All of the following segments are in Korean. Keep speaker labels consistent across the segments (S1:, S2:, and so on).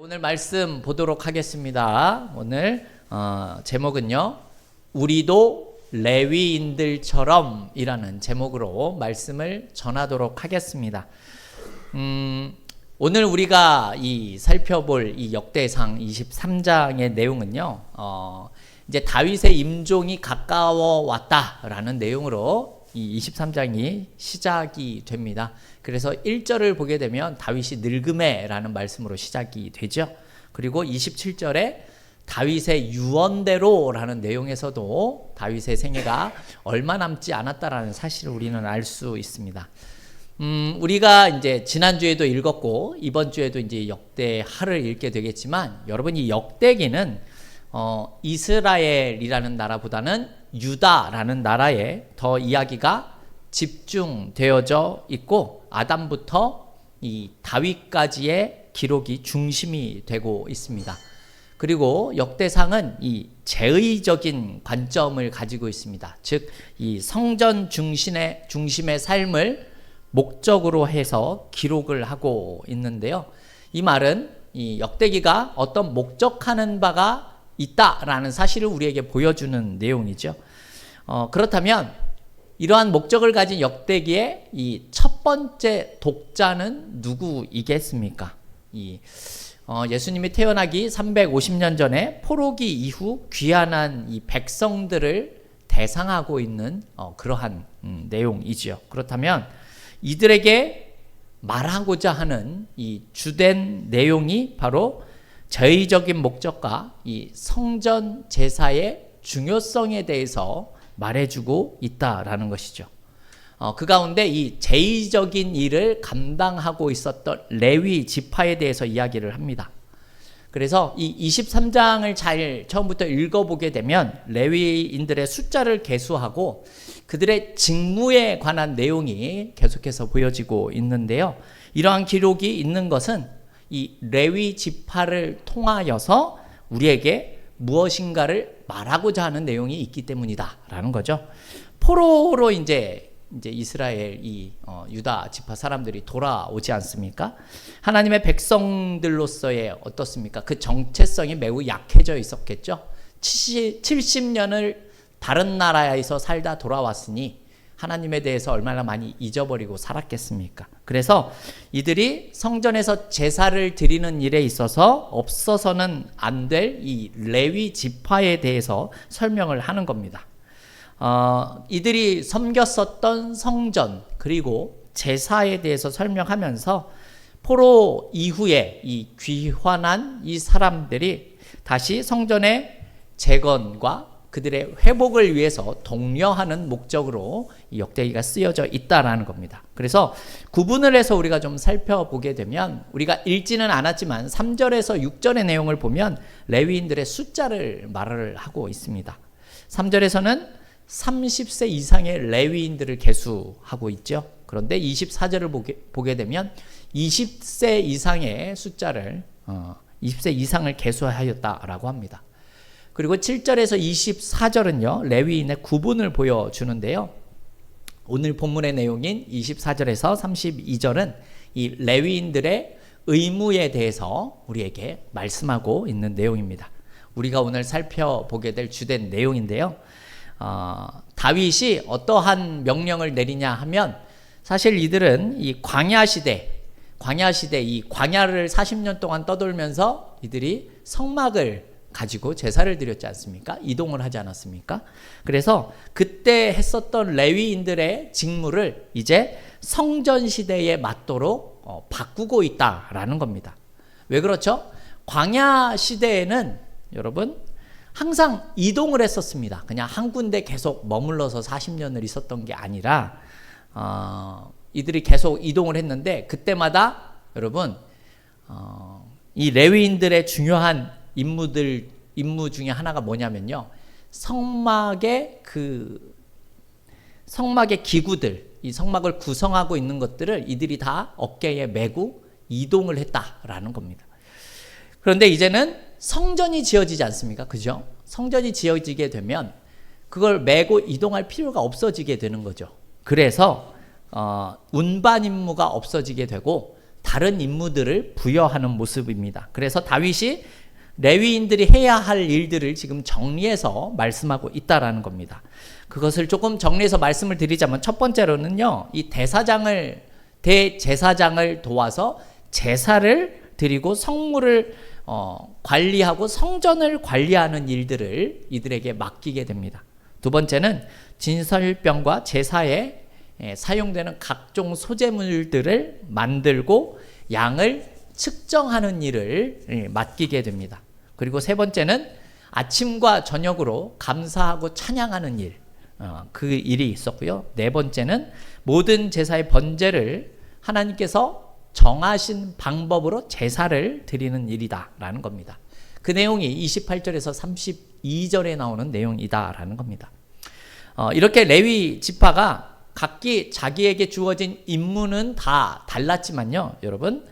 S1: 오늘 말씀 보도록 하겠습니다. 오늘 제목은요, 우리도 레위인들처럼 이라는 제목으로 말씀을 전하도록 하겠습니다. 오늘 우리가 살펴볼 이 역대상 23장의 내용은요, 이제 다윗의 임종이 가까워 왔다라는 내용으로 이 23장이 시작이 됩니다. 그래서 1절을 보게 되면 다윗이 늙음에라는 말씀으로 시작이 되죠. 그리고 27절에 다윗의 유언대로라는 내용에서도 다윗의 생애가 얼마 남지 않았다라는 사실을 우리는 알 수 있습니다. 우리가 이제 지난주에도 읽었고 이번 주에도 이제 역대하를 읽게 되겠지만, 여러분, 이 역대기는 이스라엘이라는 나라보다는 유다라는 나라에 더 이야기가 집중되어져 있고, 아담부터 이 다윗까지의 기록이 중심이 되고 있습니다. 그리고 역대상은 이 제의적인 관점을 가지고 있습니다. 즉, 이 성전 중심의 삶을 목적으로 해서 기록을 하고 있는데요. 이 말은 이 역대기가 어떤 목적하는 바가 있다라는 사실을 우리에게 보여주는 내용이죠. 그렇다면 이러한 목적을 가진 역대기의 이 첫 번째 독자는 누구이겠습니까? 예수님이 태어나기 350년 전에 포로기 이후 귀환한 이 백성들을 대상하고 있는 그러한 내용이죠. 그렇다면 이들에게 말하고자 하는 이 주된 내용이 바로 제의적인 목적과 이 성전 제사의 중요성에 대해서 말해주고 있다라는 것이죠. 그 가운데 이 제의적인 일을 감당하고 있었던 레위 지파에 대해서 이야기를 합니다. 그래서 이 23장을 잘 처음부터 읽어보게 되면 레위인들의 숫자를 계수하고 그들의 직무에 관한 내용이 계속해서 보여지고 있는데요. 이러한 기록이 있는 것은 이 레위 지파를 통하여서 우리에게 무엇인가를 말하고자 하는 내용이 있기 때문이다라는 거죠. 포로로 이제 이스라엘 유다 지파 사람들이 돌아오지 않습니까? 하나님의 백성들로서의 어떻습니까? 그 정체성이 매우 약해져 있었겠죠. 70년을 다른 나라에서 살다 돌아왔으니 하나님에 대해서 얼마나 많이 잊어버리고 살았겠습니까? 그래서 이들이 성전에서 제사를 드리는 일에 있어서 없어서는 안 될 이 레위 지파에 대해서 설명을 하는 겁니다. 이들이 섬겼었던 성전 그리고 제사에 대해서 설명하면서 포로 이후에 이 귀환한 이 사람들이 다시 성전의 재건과 그들의 회복을 위해서 독려하는 목적으로 이 역대기가 쓰여져 있다라는 겁니다. 그래서 구분을 해서 우리가 좀 살펴보게 되면, 우리가 읽지는 않았지만 3절에서 6절의 내용을 보면 레위인들의 숫자를 말을 하고 있습니다. 3절에서는 30세 이상의 레위인들을 계수하고 있죠. 그런데 24절을 보게 되면 20세 이상의 숫자를 20세 이상을 계수하였다라고 합니다. 그리고 7절에서 24절은요, 레위인의 구분을 보여주는데요. 오늘 본문의 내용인 24절에서 32절은 이 레위인들의 의무에 대해서 우리에게 말씀하고 있는 내용입니다. 우리가 오늘 살펴보게 될 주된 내용인데요. 다윗이 어떠한 명령을 내리냐 하면, 사실 이들은 이 광야 시대 이 광야를 40년 동안 떠돌면서 이들이 성막을 가지고 제사를 드렸지 않습니까? 이동을 하지 않았습니까? 그래서 그때 했었던 레위인들의 직무를 이제 성전 시대에 맞도록 바꾸고 있다라는 겁니다. 왜 그렇죠? 광야 시대에는 여러분 항상 이동을 했었습니다. 그냥 한 군데 계속 머물러서 40년을 있었던 게 아니라 이들이 계속 이동을 했는데, 그때마다 여러분 이 레위인들의 중요한 임무 중에 하나가 뭐냐면요, 성막의 기구들, 이 성막을 구성하고 있는 것들을 이들이 다 어깨에 메고 이동을 했다라는 겁니다. 그런데 이제는 성전이 지어지지 않습니까? 그죠? 성전이 지어지게 되면 그걸 메고 이동할 필요가 없어지게 되는 거죠. 그래서 운반 임무가 없어지게 되고 다른 임무들을 부여하는 모습입니다. 그래서 다윗이 레위인들이 해야 할 일들을 지금 정리해서 말씀하고 있다라는 겁니다. 그것을 조금 정리해서 말씀을 드리자면 첫 번째로는요, 이 대제사장을 도와서 제사를 드리고 성물을 관리하고 성전을 관리하는 일들을 이들에게 맡기게 됩니다. 두 번째는 진설병과 제사에 사용되는 각종 소재물들을 만들고 양을 측정하는 일을 맡기게 됩니다. 그리고 세 번째는 아침과 저녁으로 감사하고 찬양하는 일, 그 일이 있었고요. 네 번째는 모든 제사의 번제를 하나님께서 정하신 방법으로 제사를 드리는 일이다라는 겁니다. 그 내용이 28절에서 32절에 나오는 내용이다라는 겁니다. 이렇게 레위 지파가 각기 자기에게 주어진 임무는 다 달랐지만요, 여러분,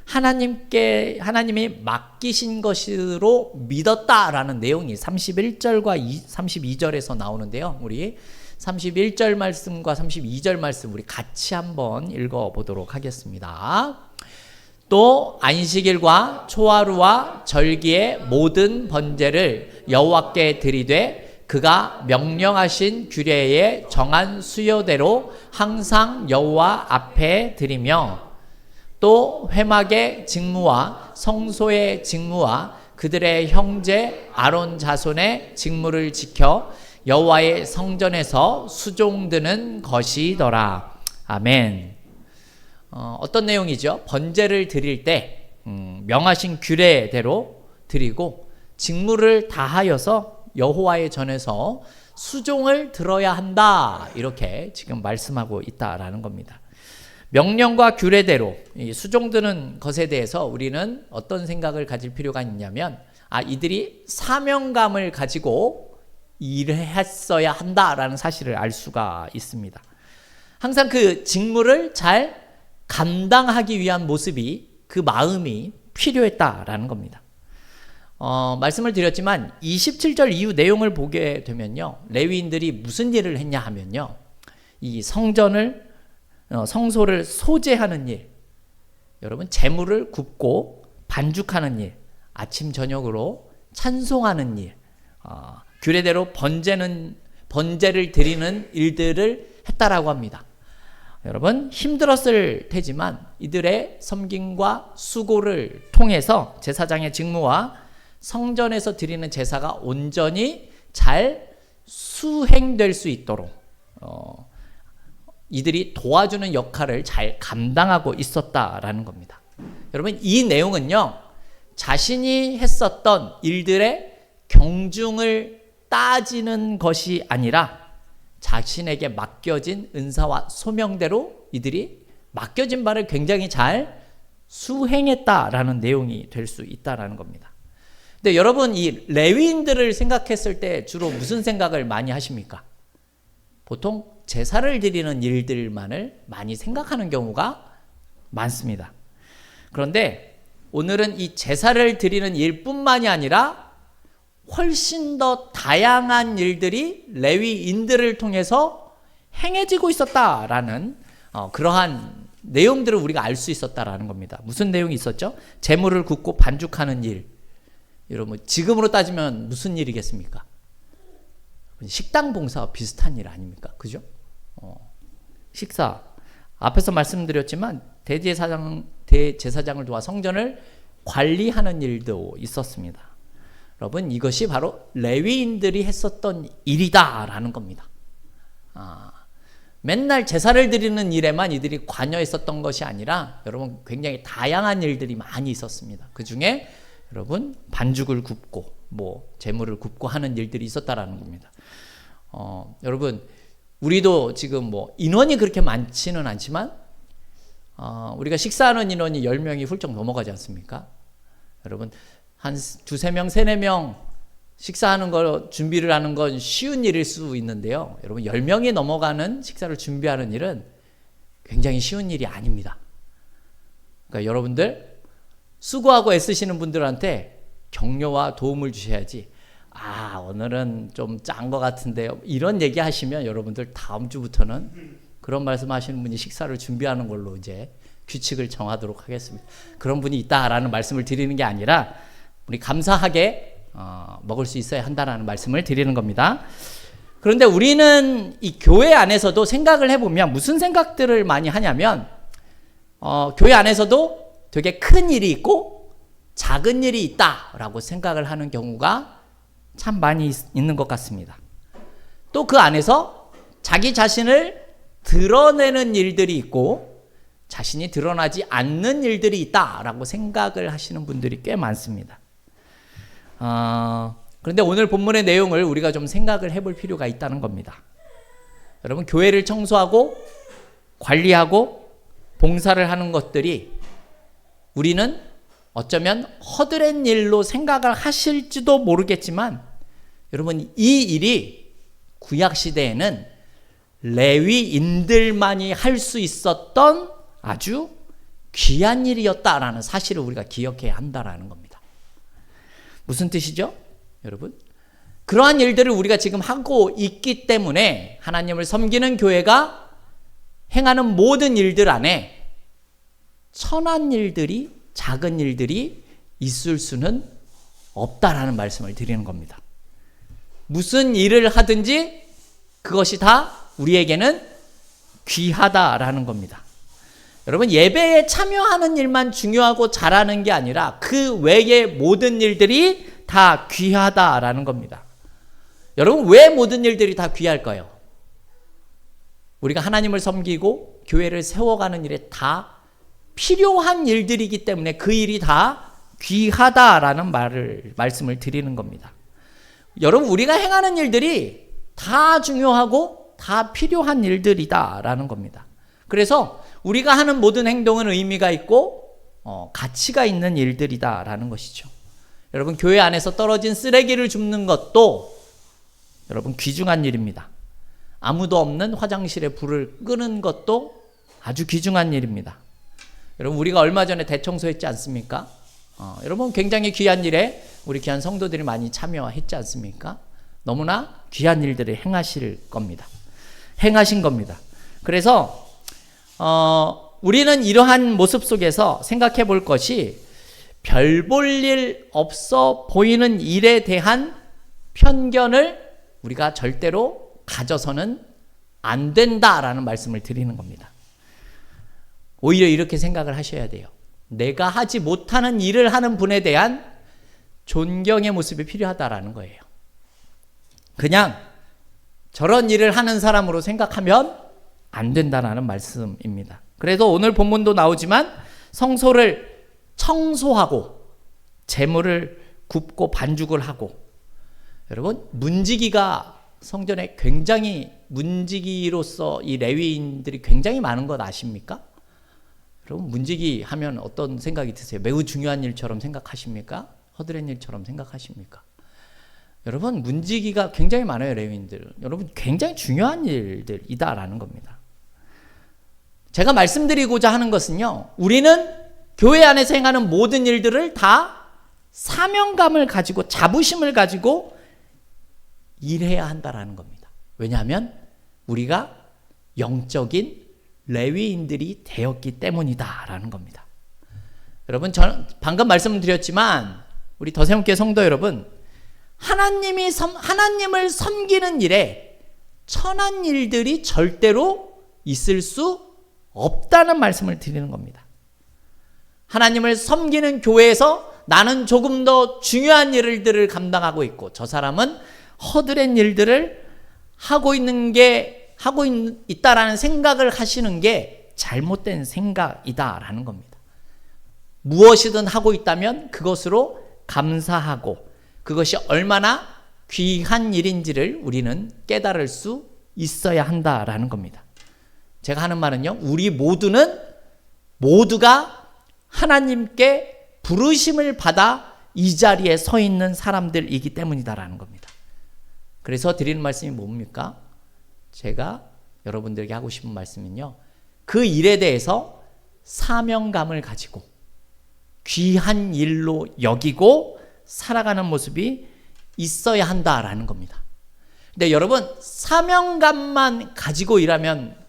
S1: 하나님이 맡기신 것으로 믿었다라는 내용이 31절과 32절에서 나오는데요. 우리 31절 말씀과 32절 말씀 우리 같이 한번 읽어보도록 하겠습니다. 또 안식일과 초하루와 절기의 모든 번제를 여호와께 드리되 그가 명령하신 규례에 정한 수요대로 항상 여호와 앞에 드리며 또 회막의 직무와 성소의 직무와 그들의 형제 아론 자손의 직무를 지켜 여호와의 성전에서 수종드는 것이더라. 아멘. 어떤 내용이죠? 번제를 드릴 때 명하신 규례대로 드리고 직무를 다하여서 여호와의 전에서 수종을 들어야 한다. 이렇게 지금 말씀하고 있다라는 겁니다. 명령과 규례대로 이 수종드는 것에 대해서 우리는 어떤 생각을 가질 필요가 있냐면, 이들이 사명감을 가지고 일을 했어야 한다라는 사실을 알 수가 있습니다. 항상 그 직무를 잘 감당하기 위한 모습이, 그 마음이 필요했다라는 겁니다. 말씀을 드렸지만 27절 이후 내용을 보게 되면요, 레위인들이 무슨 일을 했냐 하면요, 이 성소를 소재하는 일, 여러분 제물을 굽고 반죽하는 일, 아침 저녁으로 찬송하는 일, 규례대로 번제를 드리는 일들을 했다라고 합니다. 여러분 힘들었을 테지만 이들의 섬김과 수고를 통해서 제사장의 직무와 성전에서 드리는 제사가 온전히 잘 수행될 수 있도록 이들이 도와주는 역할을 잘 감당하고 있었다라는 겁니다. 여러분 이 내용은요, 자신이 했었던 일들의 경중을 따지는 것이 아니라 자신에게 맡겨진 은사와 소명대로 이들이 맡겨진 바를 굉장히 잘 수행했다라는 내용이 될 수 있다라는 겁니다. 근데 여러분 이 레위인들을 생각했을 때 주로 무슨 생각을 많이 하십니까? 보통 제사를 드리는 일들만을 많이 생각하는 경우가 많습니다. 그런데 오늘은 이 제사를 드리는 일뿐만이 아니라 훨씬 더 다양한 일들이 레위인들을 통해서 행해지고 있었다라는 그러한 내용들을 우리가 알 수 있었다라는 겁니다. 무슨 내용이 있었죠? 제물을 굽고 반죽하는 일. 여러분 지금으로 따지면 무슨 일이겠습니까? 식당 봉사와 비슷한 일 아닙니까? 그죠? 식사. 앞에서 말씀드렸지만 대제사장을 도와 성전을 관리하는 일도 있었습니다. 여러분 이것이 바로 레위인들이 했었던 일이다라는 겁니다. 맨날 제사를 드리는 일에만 이들이 관여했었던 것이 아니라 여러분 굉장히 다양한 일들이 많이 있었습니다. 그 중에 여러분 반죽을 굽고 제물을 굽고 하는 일들이 있었다라는 겁니다. 여러분 우리도 지금 인원이 그렇게 많지는 않지만 우리가 식사하는 인원이 10명이 훌쩍 넘어가지 않습니까? 여러분 한 두세 명, 세네 명 식사하는 거 준비를 하는 건 쉬운 일일 수 있는데요. 여러분 10명이 넘어가는 식사를 준비하는 일은 굉장히 쉬운 일이 아닙니다. 그러니까 여러분들 수고하고 애쓰시는 분들한테 격려와 도움을 주셔야지, 오늘은 좀 짠 것 같은데요, 이런 얘기 하시면 여러분들 다음 주부터는 그런 말씀 하시는 분이 식사를 준비하는 걸로 이제 규칙을 정하도록 하겠습니다. 그런 분이 있다라는 말씀을 드리는 게 아니라 우리 감사하게 먹을 수 있어야 한다라는 말씀을 드리는 겁니다. 그런데 우리는 이 교회 안에서도 생각을 해보면 무슨 생각들을 많이 하냐면 교회 안에서도 되게 큰 일이 있고 작은 일이 있다라고 생각을 하는 경우가 참 많이 있는 것 같습니다. 또 그 안에서 자기 자신을 드러내는 일들이 있고 자신이 드러나지 않는 일들이 있다라고 생각을 하시는 분들이 꽤 많습니다. 그런데 오늘 본문의 내용을 우리가 좀 생각을 해볼 필요가 있다는 겁니다. 여러분, 교회를 청소하고 관리하고 봉사를 하는 것들이 우리는 어쩌면 허드렛 일로 생각을 하실지도 모르겠지만 여러분, 이 일이 구약시대에는 레위인들만이 할 수 있었던 아주 귀한 일이었다라는 사실을 우리가 기억해야 한다라는 겁니다. 무슨 뜻이죠? 여러분, 그러한 일들을 우리가 지금 하고 있기 때문에 하나님을 섬기는 교회가 행하는 모든 일들 안에 천한 일들이, 작은 일들이 있을 수는 없다라는 말씀을 드리는 겁니다. 무슨 일을 하든지 그것이 다 우리에게는 귀하다라는 겁니다. 여러분, 예배에 참여하는 일만 중요하고 잘하는 게 아니라 그 외의 모든 일들이 다 귀하다라는 겁니다. 여러분, 왜 모든 일들이 다 귀할까요? 우리가 하나님을 섬기고 교회를 세워가는 일에 다 필요한 일들이기 때문에 그 일이 다 귀하다라는 말씀을 드리는 겁니다. 여러분, 우리가 행하는 일들이 다 중요하고 다 필요한 일들이다라는 겁니다. 그래서 우리가 하는 모든 행동은 의미가 있고 가치가 있는 일들이다라는 것이죠. 여러분, 교회 안에서 떨어진 쓰레기를 줍는 것도 여러분 귀중한 일입니다. 아무도 없는 화장실에 불을 끄는 것도 아주 귀중한 일입니다. 여러분, 우리가 얼마 전에 대청소했지 않습니까? 여러분, 굉장히 귀한 일에 우리 귀한 성도들이 많이 참여했지 않습니까? 너무나 귀한 일들을 행하신 겁니다. 그래서 우리는 이러한 모습 속에서 생각해 볼 것이 별 볼 일 없어 보이는 일에 대한 편견을 우리가 절대로 가져서는 안 된다라는 말씀을 드리는 겁니다. 오히려 이렇게 생각을 하셔야 돼요. 내가 하지 못하는 일을 하는 분에 대한 존경의 모습이 필요하다라는 거예요. 그냥 저런 일을 하는 사람으로 생각하면 안 된다는 말씀입니다. 그래서 오늘 본문도 나오지만 성소를 청소하고 재물을 굽고 반죽을 하고, 여러분, 문지기가 성전에 굉장히 문지기로서 이 레위인들이 굉장히 많은 것 아십니까? 여러분, 문지기 하면 어떤 생각이 드세요? 매우 중요한 일처럼 생각하십니까? 허드렛 일처럼 생각하십니까? 여러분, 문지기가 굉장히 많아요, 레위인들. 여러분, 굉장히 중요한 일들이다라는 겁니다. 제가 말씀드리고자 하는 것은요, 우리는 교회 안에서 행하는 모든 일들을 다 사명감을 가지고 자부심을 가지고 일해야 한다라는 겁니다. 왜냐하면 우리가 영적인 레위인들이 되었기 때문이다라는 겁니다. 여러분, 저는 방금 말씀드렸지만 우리 더세움교회 성도 여러분, 하나님을 섬기는 일에 천한 일들이 절대로 있을 수 없다는 말씀을 드리는 겁니다. 하나님을 섬기는 교회에서 나는 조금 더 중요한 일들을 감당하고 있고 저 사람은 허드렛 일들을 하고 있다라는 생각을 하시는 게 잘못된 생각이다라는 겁니다. 무엇이든 하고 있다면 그것으로 감사하고 그것이 얼마나 귀한 일인지를 우리는 깨달을 수 있어야 한다라는 겁니다. 제가 하는 말은요, 우리 모두가 하나님께 부르심을 받아 이 자리에 서 있는 사람들이기 때문이다라는 겁니다. 그래서 드리는 말씀이 뭡니까? 제가 여러분들에게 하고 싶은 말씀은요, 그 일에 대해서 사명감을 가지고 귀한 일로 여기고 살아가는 모습이 있어야 한다라는 겁니다. 근데 여러분, 사명감만 가지고 일하면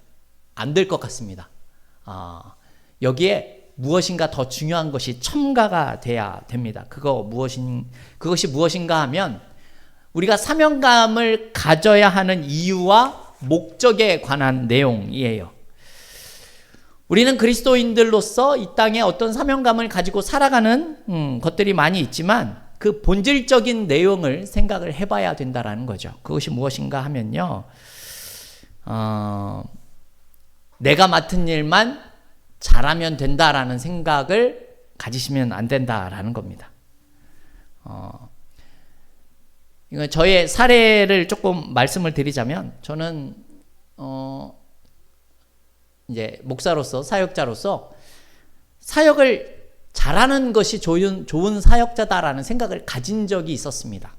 S1: 안 될 것 같습니다. 여기에 무엇인가 더 중요한 것이 첨가가 돼야 됩니다. 그것이 무엇인가 하면 우리가 사명감을 가져야 하는 이유와 목적에 관한 내용이에요. 우리는 그리스도인들로서 이 땅에 어떤 사명감을 가지고 살아가는 것들이 많이 있지만 그 본질적인 내용을 생각을 해봐야 된다라는 거죠. 그것이 무엇인가 하면요, 내가 맡은 일만 잘하면 된다라는 생각을 가지시면 안 된다라는 겁니다. 이거 저의 사례를 조금 말씀을 드리자면, 저는 이제 목사로서, 사역자로서 사역을 잘하는 것이 좋은 사역자다라는 생각을 가진 적이 있었습니다.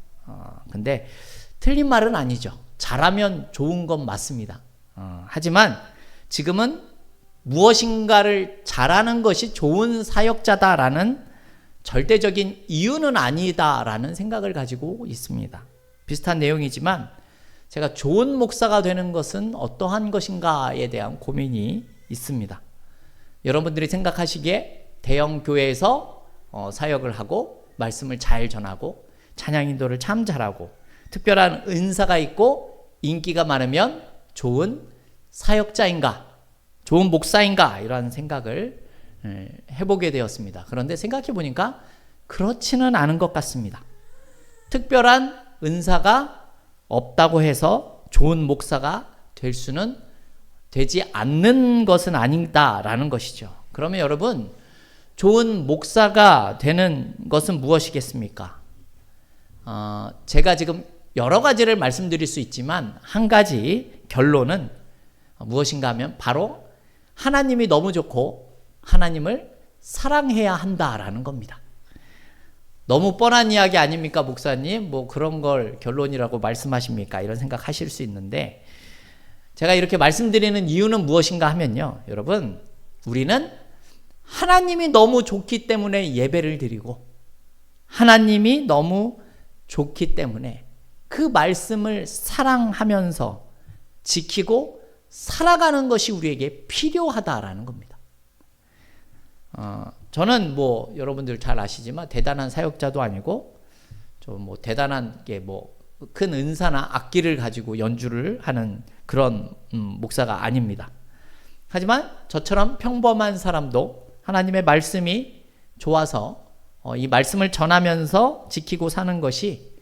S1: 근데 틀린 말은 아니죠. 잘하면 좋은 건 맞습니다. 하지만 지금은 무엇인가를 잘하는 것이 좋은 사역자다라는 절대적인 이유는 아니다라는 생각을 가지고 있습니다. 비슷한 내용이지만 제가 좋은 목사가 되는 것은 어떠한 것인가에 대한 고민이 있습니다. 여러분들이 생각하시기에 대형 교회에서 사역을 하고 말씀을 잘 전하고 찬양 인도를 참 잘하고 특별한 은사가 있고 인기가 많으면 좋은 사역자인가, 좋은 목사인가, 이런 생각을 해보게 되었습니다. 그런데 생각해 보니까 그렇지는 않은 것 같습니다. 특별한 은사가 없다고 해서 좋은 목사가 될 수는 되지 않는 것은 아니다라는 것이죠. 그러면 여러분, 좋은 목사가 되는 것은 무엇이겠습니까? 제가 지금 여러 가지를 말씀드릴 수 있지만 한 가지 결론은 무엇인가 하면 바로 하나님이 너무 좋고 하나님을 사랑해야 한다라는 겁니다. 너무 뻔한 이야기 아닙니까, 목사님? 뭐 그런 걸 결론이라고 말씀하십니까? 이런 생각 하실 수 있는데, 제가 이렇게 말씀드리는 이유는 무엇인가 하면요, 여러분, 우리는 하나님이 너무 좋기 때문에 예배를 드리고 하나님이 너무 좋기 때문에 그 말씀을 사랑하면서 지키고 살아가는 것이 우리에게 필요하다라는 겁니다. 저는 뭐 여러분들 잘 아시지만 대단한 사역자도 아니고 좀 뭐 대단한 게 뭐 큰 은사나 악기를 가지고 연주를 하는 그런 목사가 아닙니다. 하지만 저처럼 평범한 사람도 하나님의 말씀이 좋아서 이 말씀을 전하면서 지키고 사는 것이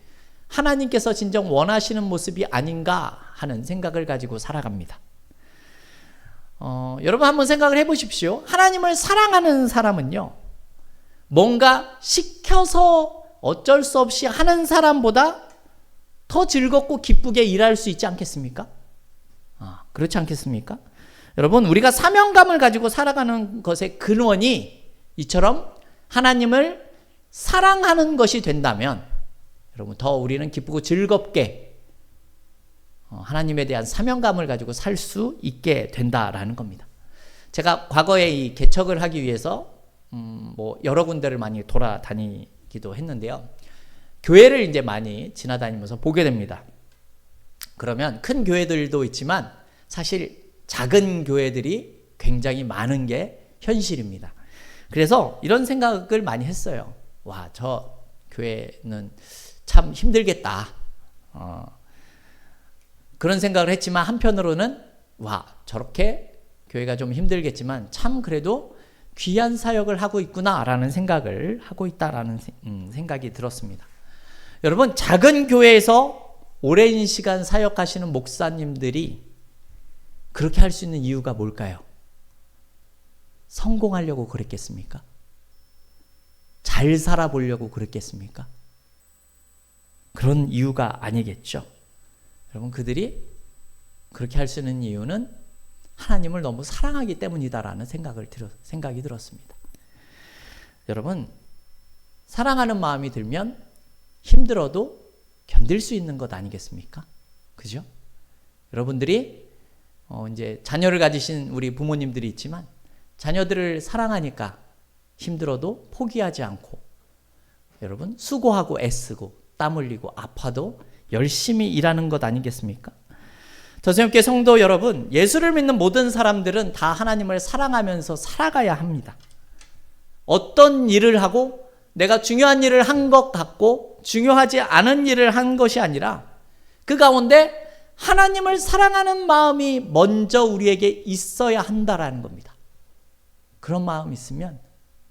S1: 하나님께서 진정 원하시는 모습이 아닌가 하는 생각을 가지고 살아갑니다. 여러분 한번 생각을 해보십시오. 하나님을 사랑하는 사람은요, 뭔가 시켜서 어쩔 수 없이 하는 사람보다 더 즐겁고 기쁘게 일할 수 있지 않겠습니까? 그렇지 않겠습니까? 여러분, 우리가 사명감을 가지고 살아가는 것의 근원이 이처럼 하나님을 사랑하는 것이 된다면 여러분, 더 우리는 기쁘고 즐겁게 하나님에 대한 사명감을 가지고 살 수 있게 된다라는 겁니다. 제가 과거에 이 개척을 하기 위해서 뭐 여러 군데를 많이 돌아다니기도 했는데요. 교회를 이제 많이 지나다니면서 보게 됩니다. 그러면 큰 교회들도 있지만 사실 작은 교회들이 굉장히 많은 게 현실입니다. 그래서 이런 생각을 많이 했어요. 와, 저 교회는 참 힘들겠다. 그런 생각을 했지만 한편으로는 와, 저렇게 교회가 좀 힘들겠지만 참 그래도 귀한 사역을 하고 있구나라는 생각을 하고 있다라는 생각이 들었습니다. 여러분, 작은 교회에서 오랜 시간 사역하시는 목사님들이 그렇게 할 수 있는 이유가 뭘까요? 성공하려고 그랬겠습니까? 잘 살아보려고 그랬겠습니까? 그런 이유가 아니겠죠. 여러분, 그들이 그렇게 할 수 있는 이유는 하나님을 너무 사랑하기 때문이다라는 생각이 들었습니다. 여러분, 사랑하는 마음이 들면 힘들어도 견딜 수 있는 것 아니겠습니까? 그죠? 여러분들이 이제 자녀를 가지신 우리 부모님들이 있지만 자녀들을 사랑하니까 힘들어도 포기하지 않고 여러분 수고하고 애쓰고 땀 흘리고 아파도 열심히 일하는 것 아니겠습니까? 더세움교회 성도 여러분, 예수를 믿는 모든 사람들은 다 하나님을 사랑하면서 살아가야 합니다. 어떤 일을 하고 내가 중요한 일을 한 것 같고 중요하지 않은 일을 한 것이 아니라 그 가운데 하나님을 사랑하는 마음이 먼저 우리에게 있어야 한다라는 겁니다. 그런 마음이 있으면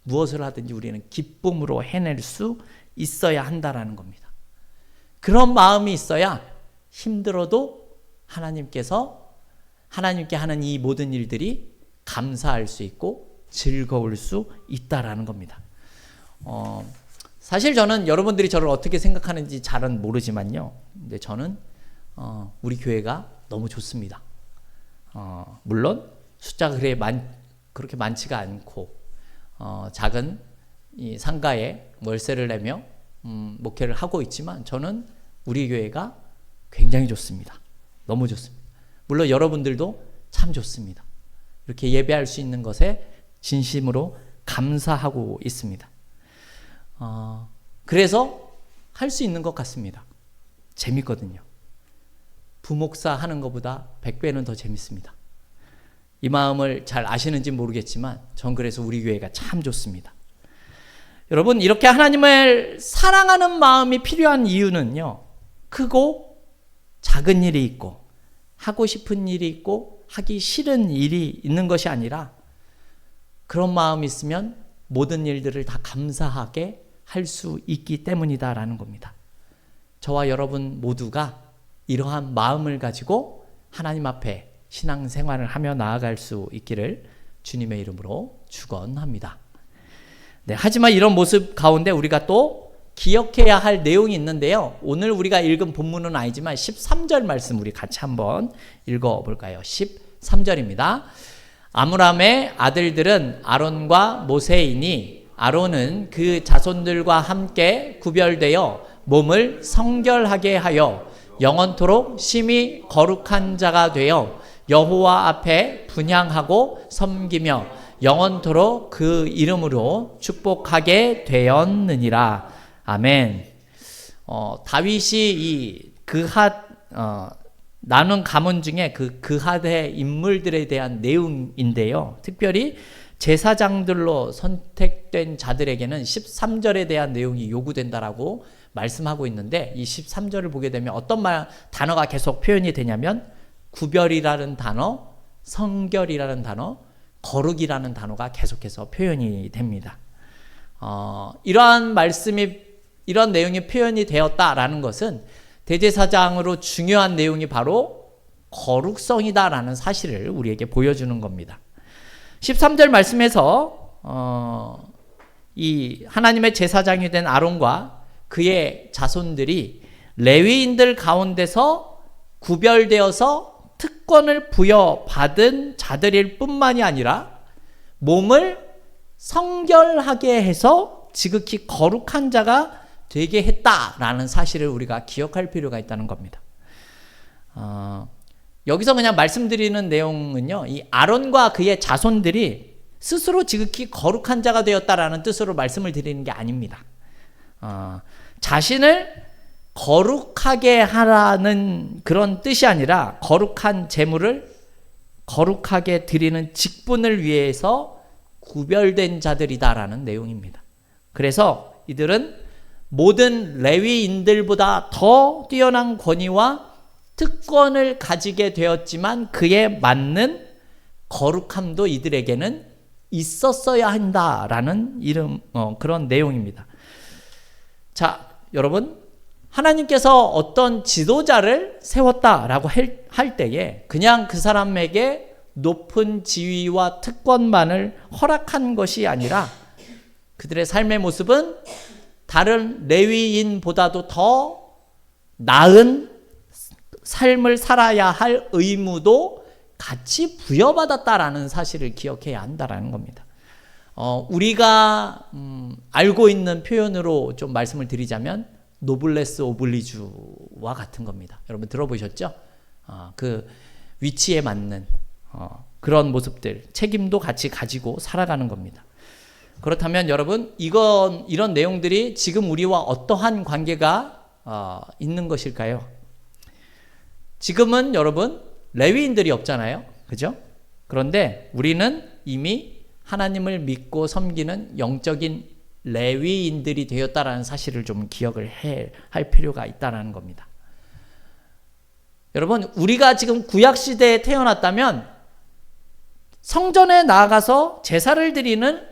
S1: 무엇을 하든지 우리는 기쁨으로 해낼 수 있어야 한다라는 겁니다. 그런 마음이 있어야 힘들어도 하나님께 하는 이 모든 일들이 감사할 수 있고 즐거울 수 있다라는 겁니다. 사실 저는 여러분들이 저를 어떻게 생각하는지 잘은 모르지만요. 근데 저는 우리 교회가 너무 좋습니다. 물론 숫자가 그렇게 많지가 않고 작은 이 상가에 월세를 내며 목회를 하고 있지만 저는 우리 교회가 굉장히 좋습니다. 너무 좋습니다. 물론 여러분들도 참 좋습니다. 이렇게 예배할 수 있는 것에 진심으로 감사하고 있습니다. 그래서 할 수 있는 것 같습니다. 재밌거든요. 부목사 하는 것보다 100배는 더 재밌습니다. 이 마음을 잘 아시는지 모르겠지만 전 그래서 우리 교회가 참 좋습니다. 여러분, 이렇게 하나님을 사랑하는 마음이 필요한 이유는요, 크고 작은 일이 있고 하고 싶은 일이 있고 하기 싫은 일이 있는 것이 아니라 그런 마음이 있으면 모든 일들을 다 감사하게 할 수 있기 때문이다라는 겁니다. 저와 여러분 모두가 이러한 마음을 가지고 하나님 앞에 신앙생활을 하며 나아갈 수 있기를 주님의 이름으로 축원합니다. 네, 하지만 이런 모습 가운데 우리가 또 기억해야 할 내용이 있는데요. 오늘 우리가 읽은 본문은 아니지만 13절 말씀 우리 같이 한번 읽어볼까요? 13절입니다. 아므람의 아들들은 아론과 모세이니 아론은 그 자손들과 함께 구별되어 몸을 성결하게 하여 영원토록 심히 거룩한 자가 되어 여호와 앞에 분향하고 섬기며 영원토록 그 이름으로 축복하게 되었느니라. 아멘. 다윗이 이 나눈 가문 중에 그 그핫의 인물들에 대한 내용인데요. 특별히 제사장들로 선택된 자들에게는 13절에 대한 내용이 요구된다라고 말씀하고 있는데, 이 13절을 보게 되면 어떤 단어가 계속 표현이 되냐면 구별이라는 단어, 성결이라는 단어, 거룩이라는 단어가 계속해서 표현이 됩니다. 이러한 내용이 표현이 되었다라는 것은 대제사장으로 중요한 내용이 바로 거룩성이다라는 사실을 우리에게 보여주는 겁니다. 13절 말씀에서 이 하나님의 제사장이 된 아론과 그의 자손들이 레위인들 가운데서 구별되어서 특권을 부여받은 자들일 뿐만이 아니라 몸을 성결하게 해서 지극히 거룩한 자가 되게 했다라는 사실을 우리가 기억할 필요가 있다는 겁니다. 여기서 그냥 말씀드리는 내용은요, 이 아론과 그의 자손들이 스스로 지극히 거룩한 자가 되었다라는 뜻으로 말씀을 드리는 게 아닙니다. 자신을 거룩하게 하라는 그런 뜻이 아니라 거룩한 제물을 거룩하게 드리는 직분을 위해서 구별된 자들이다라는 내용입니다. 그래서 이들은 모든 레위인들보다 더 뛰어난 권위와 특권을 가지게 되었지만 그에 맞는 거룩함도 이들에게는 있었어야 한다라는 그런 내용입니다. 자, 여러분, 하나님께서 어떤 지도자를 세웠다라고 할 때에 그냥 그 사람에게 높은 지위와 특권만을 허락한 것이 아니라 그들의 삶의 모습은 다른 레위인보다도 더 나은 삶을 살아야 할 의무도 같이 부여받았다라는 사실을 기억해야 한다라는 겁니다. 우리가 알고 있는 표현으로 좀 말씀을 드리자면 노블레스 오블리주와 같은 겁니다. 여러분 들어보셨죠? 그 위치에 맞는 그런 모습들, 책임도 같이 가지고 살아가는 겁니다. 그렇다면 여러분, 이런 내용들이 지금 우리와 어떠한 관계가 있는 것일까요? 지금은 여러분, 레위인들이 없잖아요. 그죠? 그런데 우리는 이미 하나님을 믿고 섬기는 영적인 레위인들이 되었다라는 사실을 좀 기억을 할 필요가 있다는 겁니다. 여러분, 우리가 지금 구약시대에 태어났다면 성전에 나아가서 제사를 드리는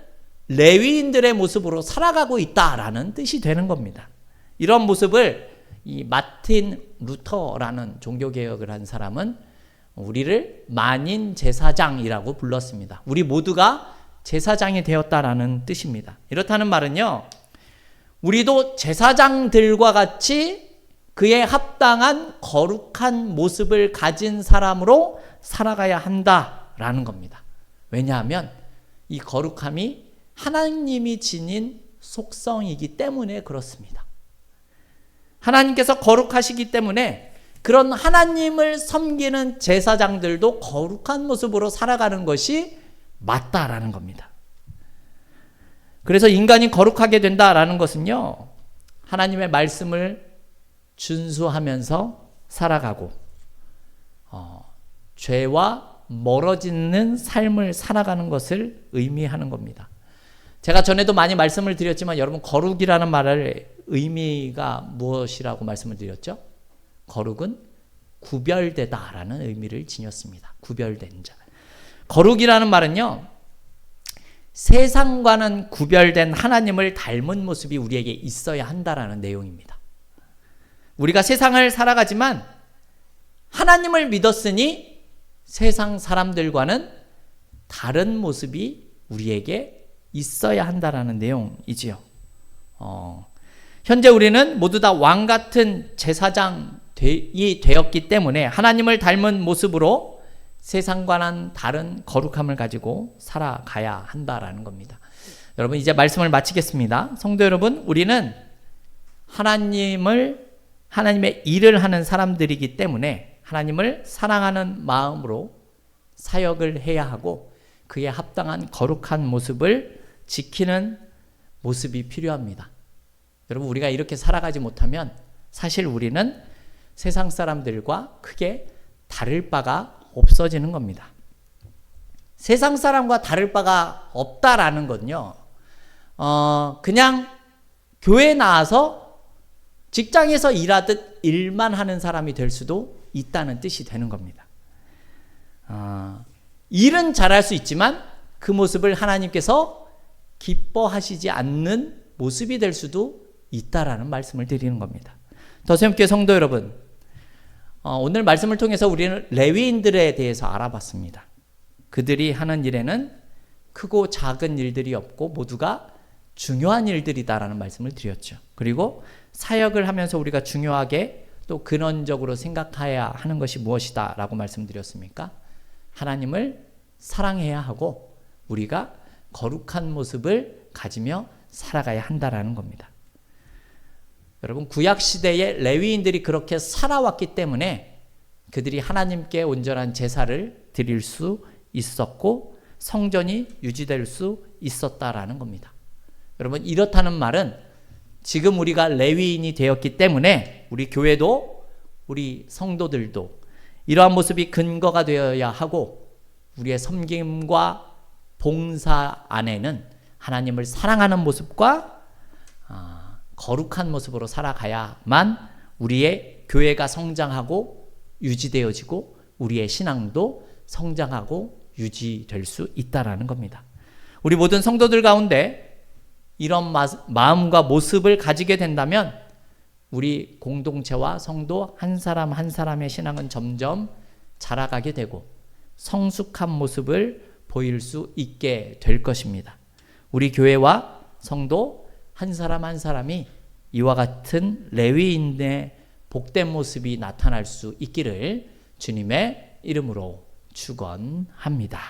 S1: 레위인들의 모습으로 살아가고 있다라는 뜻이 되는 겁니다. 이런 모습을 이 마틴 루터라는 종교개혁을 한 사람은 우리를 만인 제사장이라고 불렀습니다. 우리 모두가 제사장이 되었다라는 뜻입니다. 이렇다는 말은요, 우리도 제사장들과 같이 그에 합당한 거룩한 모습을 가진 사람으로 살아가야 한다라는 겁니다. 왜냐하면 이 거룩함이 하나님이 지닌 속성이기 때문에 그렇습니다. 하나님께서 거룩하시기 때문에 그런 하나님을 섬기는 제사장들도 거룩한 모습으로 살아가는 것이 맞다라는 겁니다. 그래서 인간이 거룩하게 된다라는 것은요, 하나님의 말씀을 준수하면서 살아가고 죄와 멀어지는 삶을 살아가는 것을 의미하는 겁니다. 제가 전에도 많이 말씀을 드렸지만 여러분, 거룩이라는 말의 의미가 무엇이라고 말씀을 드렸죠? 거룩은 구별되다라는 의미를 지녔습니다. 구별된 자. 거룩이라는 말은요, 세상과는 구별된 하나님을 닮은 모습이 우리에게 있어야 한다라는 내용입니다. 우리가 세상을 살아가지만 하나님을 믿었으니 세상 사람들과는 다른 모습이 우리에게 있어야 한다라는 내용이지요. 현재 우리는 모두 다 왕 같은 제사장이 되었기 때문에 하나님을 닮은 모습으로 세상과는 다른 거룩함을 가지고 살아가야 한다라는 겁니다. 여러분, 이제 말씀을 마치겠습니다. 성도 여러분, 우리는 하나님의 일을 하는 사람들이기 때문에 하나님을 사랑하는 마음으로 사역을 해야 하고 그에 합당한 거룩한 모습을 지키는 모습이 필요합니다. 여러분, 우리가 이렇게 살아가지 못하면 사실 우리는 세상 사람들과 크게 다를 바가 없어지는 겁니다. 세상 사람과 다를 바가 없다라는 건요, 그냥 교회 나와서 직장에서 일하듯 일만 하는 사람이 될 수도 있다는 뜻이 되는 겁니다. 일은 잘할 수 있지만 그 모습을 하나님께서 기뻐하시지 않는 모습이 될 수도 있다라는 말씀을 드리는 겁니다. 더샘교회 성도 여러분, 오늘 말씀을 통해서 우리는 레위인들에 대해서 알아봤습니다. 그들이 하는 일에는 크고 작은 일들이 없고 모두가 중요한 일들이다라는 말씀을 드렸죠. 그리고 사역을 하면서 우리가 중요하게 또 근원적으로 생각해야 하는 것이 무엇이다 라고 말씀드렸습니까? 하나님을 사랑해야 하고 우리가 거룩한 모습을 가지며 살아가야 한다라는 겁니다. 여러분, 구약시대의 레위인들이 그렇게 살아왔기 때문에 그들이 하나님께 온전한 제사를 드릴 수 있었고 성전이 유지될 수 있었다라는 겁니다. 여러분, 이렇다는 말은 지금 우리가 레위인이 되었기 때문에 우리 교회도 우리 성도들도 이러한 모습이 근거가 되어야 하고 우리의 섬김과 봉사 안에는 하나님을 사랑하는 모습과 거룩한 모습으로 살아가야만 우리의 교회가 성장하고 유지되어지고 우리의 신앙도 성장하고 유지될 수 있다라는 겁니다. 우리 모든 성도들 가운데 이런 마음과 모습을 가지게 된다면 우리 공동체와 성도 한 사람 한 사람의 신앙은 점점 자라가게 되고 성숙한 모습을 보일 수 있게 될 것입니다. 우리 교회와 성도 한 사람 한 사람이 이와 같은 레위인의 복된 모습이 나타날 수 있기를 주님의 이름으로 축원합니다.